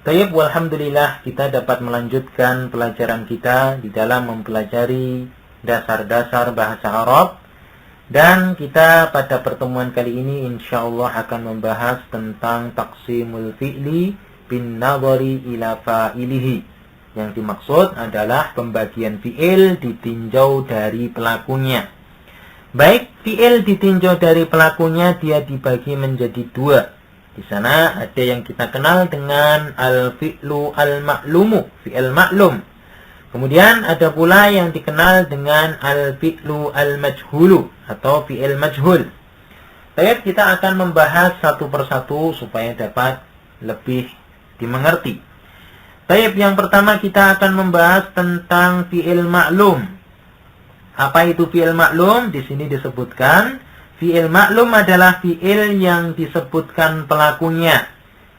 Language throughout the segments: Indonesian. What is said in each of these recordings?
Tayyib, walhamdulillah kita dapat melanjutkan pelajaran kita di dalam mempelajari dasar-dasar bahasa Arab. Dan kita pada pertemuan kali ini insyaallah akan membahas tentang taqsimul fi'li bin nadhari ila fa'ilihi. Yang dimaksud adalah pembagian fi'il ditinjau dari pelakunya. Baik, fi'il ditinjau dari pelakunya dia dibagi menjadi dua. Di sana ada yang kita kenal dengan al-fi'lu al-ma'lumu, fi'il maklum. Kemudian ada pula yang dikenal dengan al-fi'lu al-majhulu atau fi'il majhul. Baik, kita akan membahas satu persatu supaya dapat lebih dimengerti. Baik, yang pertama kita akan membahas tentang fi'il maklum. Apa itu fi'il maklum? Di sini disebutkan fi'il maklum adalah fi'il yang disebutkan pelakunya.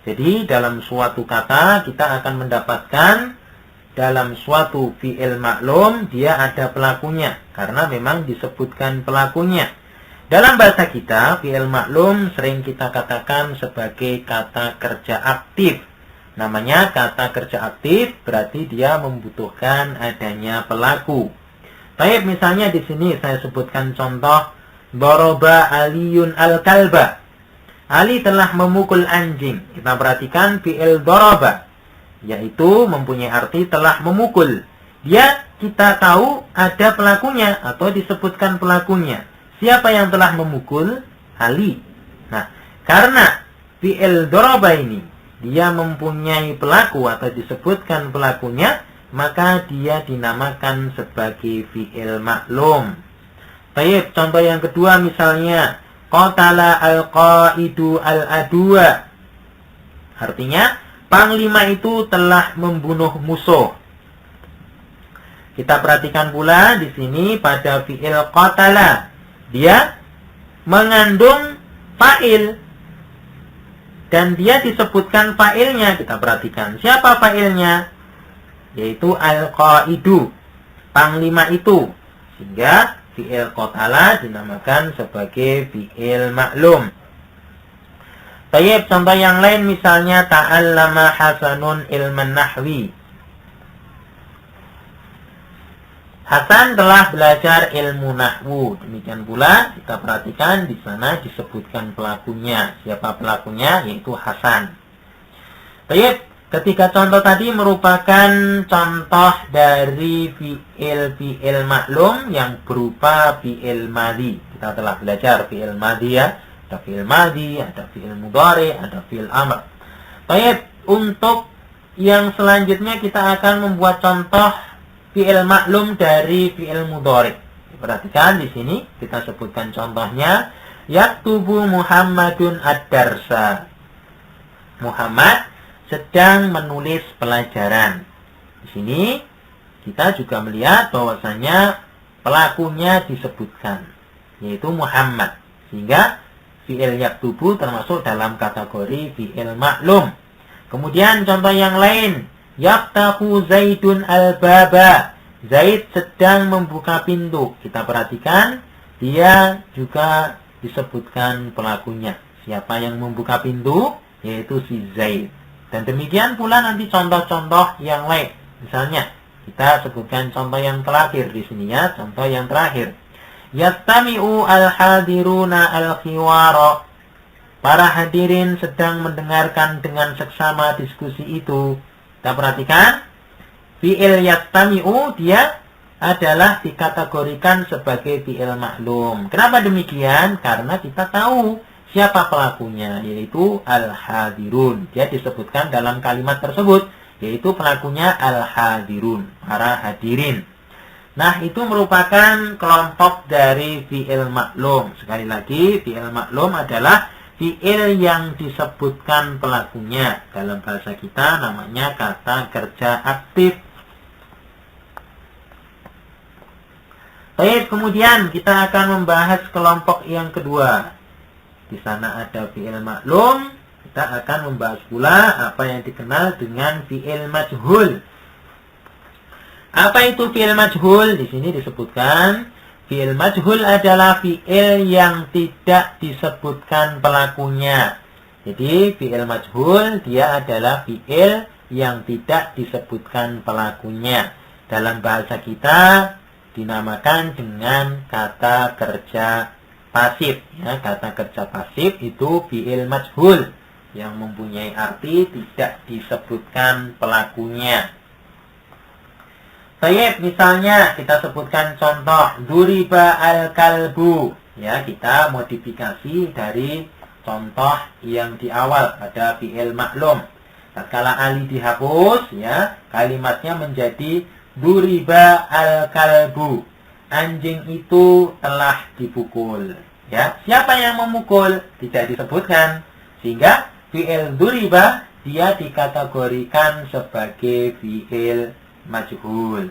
Jadi dalam suatu kata kita akan mendapatkan dalam suatu fi'il maklum dia ada pelakunya karena memang disebutkan pelakunya. Dalam bahasa kita fi'il maklum sering kita katakan sebagai kata kerja aktif. Namanya kata kerja aktif berarti dia membutuhkan adanya pelaku. Baik, misalnya di sini saya sebutkan contoh Daraba Aliyun al-kalba. Ali telah memukul anjing. Kita perhatikan fi'il daraba, yaitu mempunyai arti telah memukul. Dia kita tahu ada pelakunya atau disebutkan pelakunya. Siapa yang telah memukul? Ali. Nah, karena fi'il daraba ini dia mempunyai pelaku atau disebutkan pelakunya, maka dia dinamakan sebagai fi'il maklum. Baik, contoh yang kedua misalnya qatala al-qaidu al-adwa. Artinya panglima itu telah membunuh musuh. Kita perhatikan pula di sini pada fi'il qatala dia mengandung fa'il dan dia disebutkan fa'ilnya. Kita perhatikan siapa fa'ilnya, yaitu al-qaidu, panglima itu. Sehingga fi'il qatala dinamakan sebagai fi'il maklum. Baik, contoh yang lain misalnya ta'allama Hasanun ilman nahwi. Hasan telah belajar ilmu nahwu. Demikian pula kita perhatikan di sana disebutkan pelakunya. Siapa pelakunya? Yaitu Hasan. Baik, ketiga contoh tadi merupakan contoh dari fi'il maklum yang berupa fi'il madhi. Kita telah belajar fi'il madhi ya. Ada fi'il madhi, ada fi'il mudhari, ada fi'il amr. Baik, untuk yang selanjutnya kita akan membuat contoh fi'il maklum dari fi'il mudhari. Perhatikan di sini kita sebutkan contohnya yaktubu Muhammadun ad-darsa. Muhammad sedang menulis pelajaran. Di sini kita juga melihat bahwasanya pelakunya disebutkan, yaitu Muhammad. Sehingga fi'il yaktubu termasuk dalam kategori fi'il maklum. Kemudian contoh yang lain, yaftahu Zaidun al-baba. Zaid sedang membuka pintu. Kita perhatikan dia juga disebutkan pelakunya. Siapa yang membuka pintu? Yaitu si Zaid. Dan demikian pula nanti contoh-contoh yang lain. Misalnya, kita sebutkan contoh yang terakhir di sini ya, contoh yang terakhir. Yastami'u al-hadiruna al-khiwara. Para hadirin sedang mendengarkan dengan seksama diskusi itu. Kita perhatikan, fi'il yastami'u dia adalah dikategorikan sebagai fi'il maklum. Kenapa demikian? Karena kita tahu siapa pelakunya, yaitu al-hadirun. Dia disebutkan dalam kalimat tersebut, yaitu pelakunya al-hadirun, para hadirin. Nah, itu merupakan kelompok dari fi'il maklum. Sekali lagi, fi'il maklum adalah fi'il yang disebutkan pelakunya. Dalam bahasa kita namanya kata kerja aktif. Baik, kemudian kita akan membahas kelompok yang kedua. Di sana ada fi'il maklum. Kita akan membahas pula apa yang dikenal dengan fi'il majhul. Apa itu fi'il majhul? Di sini disebutkan fi'il majhul adalah fi'il yang tidak disebutkan pelakunya. Jadi fi'il majhul dia adalah fi'il yang tidak disebutkan pelakunya. Dalam bahasa kita dinamakan dengan kata kerja pasif. Ya, kata kerja pasif itu fi'il majhul yang mempunyai arti tidak disebutkan pelakunya. Baik, misalnya kita sebutkan contoh duriba al-kalbu. Ya, kita modifikasi dari contoh yang di awal pada fi'il maklum. Tatkala ali dihapus, ya, kalimatnya menjadi duriba al-kalbu. Anjing itu telah dipukul. Ya, siapa yang memukul? Tidak disebutkan. Sehingga fi'il duriba dia dikategorikan sebagai fi'il majhul.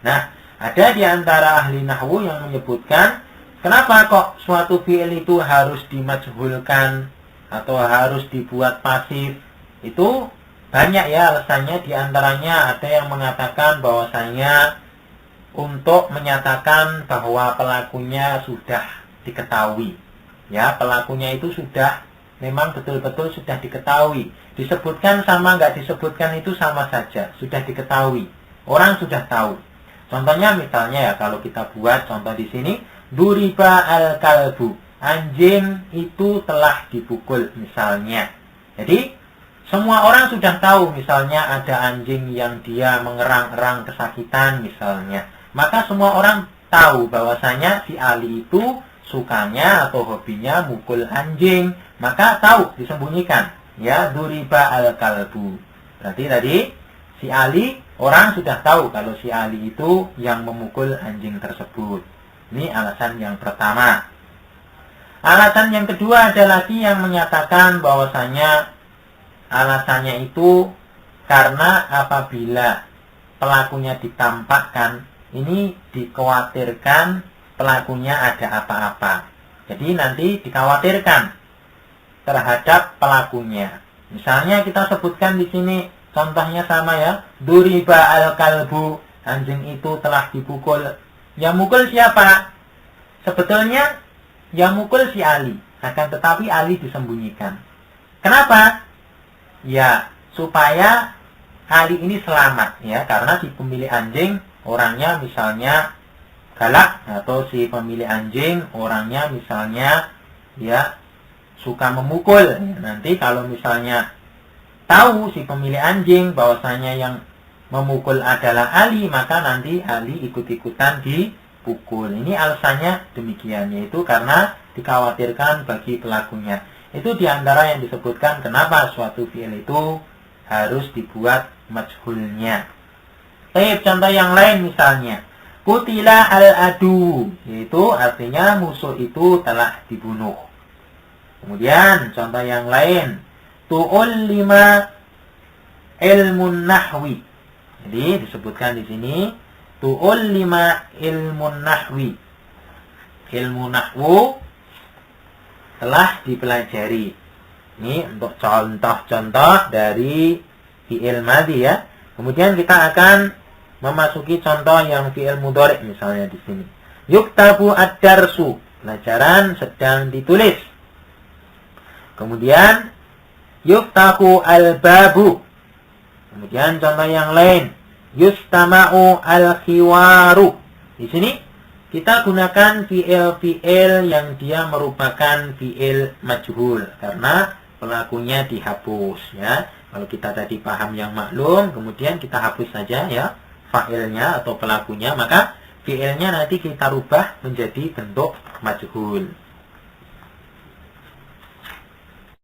Nah, ada di antara ahli nahwu yang menyebutkan kenapa kok suatu fi'il itu harus dimajhulkan atau harus dibuat pasif. Itu banyak ya alasannya. Di antaranya ada yang mengatakan bahwasanya untuk menyatakan bahwa pelakunya sudah diketahui. Ya, pelakunya itu sudah memang betul-betul sudah diketahui. Disebutkan sama nggak disebutkan itu sama saja, sudah diketahui. Orang sudah tahu. Contohnya misalnya ya, kalau kita buat contoh di sini, duriba al-kalbu. Anjing itu telah dipukul misalnya. Jadi, semua orang sudah tahu misalnya ada anjing yang dia mengerang-erang kesakitan misalnya. Maka semua orang tahu bahwasanya si Ali itu sukanya atau hobinya mukul anjing. Maka tahu, disembunyikan. Ya, duriba al-kalbu. Berarti tadi si Ali, orang sudah tahu kalau si Ali itu yang memukul anjing tersebut. Ini alasan yang pertama. Alasan yang kedua ada lagi yang menyatakan bahwasanya alasannya itu karena apabila pelakunya ditampakkan, ini dikhawatirkan pelakunya ada apa-apa. Jadi nanti dikhawatirkan terhadap pelakunya. Misalnya kita sebutkan di sini contohnya sama ya, duriba al-kalbu, anjing itu telah dipukul. Yang mukul siapa? Sebetulnya yang mukul si Ali, akan tetapi Ali disembunyikan. Kenapa? Ya, supaya Ali ini selamat ya, karena si pemilik anjing orangnya misalnya galak, atau si pemilik anjing orangnya misalnya ya suka memukul. Nanti kalau misalnya tahu si pemilik anjing bahwasanya yang memukul adalah Ali, maka nanti Ali ikut-ikutan dipukul. Ini alasannya demikian, yaitu karena dikhawatirkan bagi pelakunya. Itu diantara yang disebutkan kenapa suatu fi'il itu harus dibuat majhulnya. Baik, contoh yang lain misalnya, qutila al-adu, yaitu artinya musuh itu telah dibunuh. Kemudian contoh yang lain, tu'ullima ilmun nahwi. Jadi disebutkan di sini tu'ullima ilmun nahwi. Ilmu nahwu telah dipelajari. Ini untuk contoh-contoh dari fi'il madhi ya. Kemudian kita akan memasuki contoh yang fi'il mudhari misalnya di sini. Yuktabu ad-darsu, pelajaran sedang ditulis. Kemudian yuftahu al-babu. Kemudian contoh yang lain, yustama'u al-khiwaru. Di sini kita gunakan fi'il yang dia merupakan fi'il majhul karena pelakunya dihapus ya. Kalau kita tadi paham yang maklum, kemudian kita hapus saja ya fa'ilnya atau pelakunya, maka fi'ilnya nanti kita rubah menjadi bentuk majhul.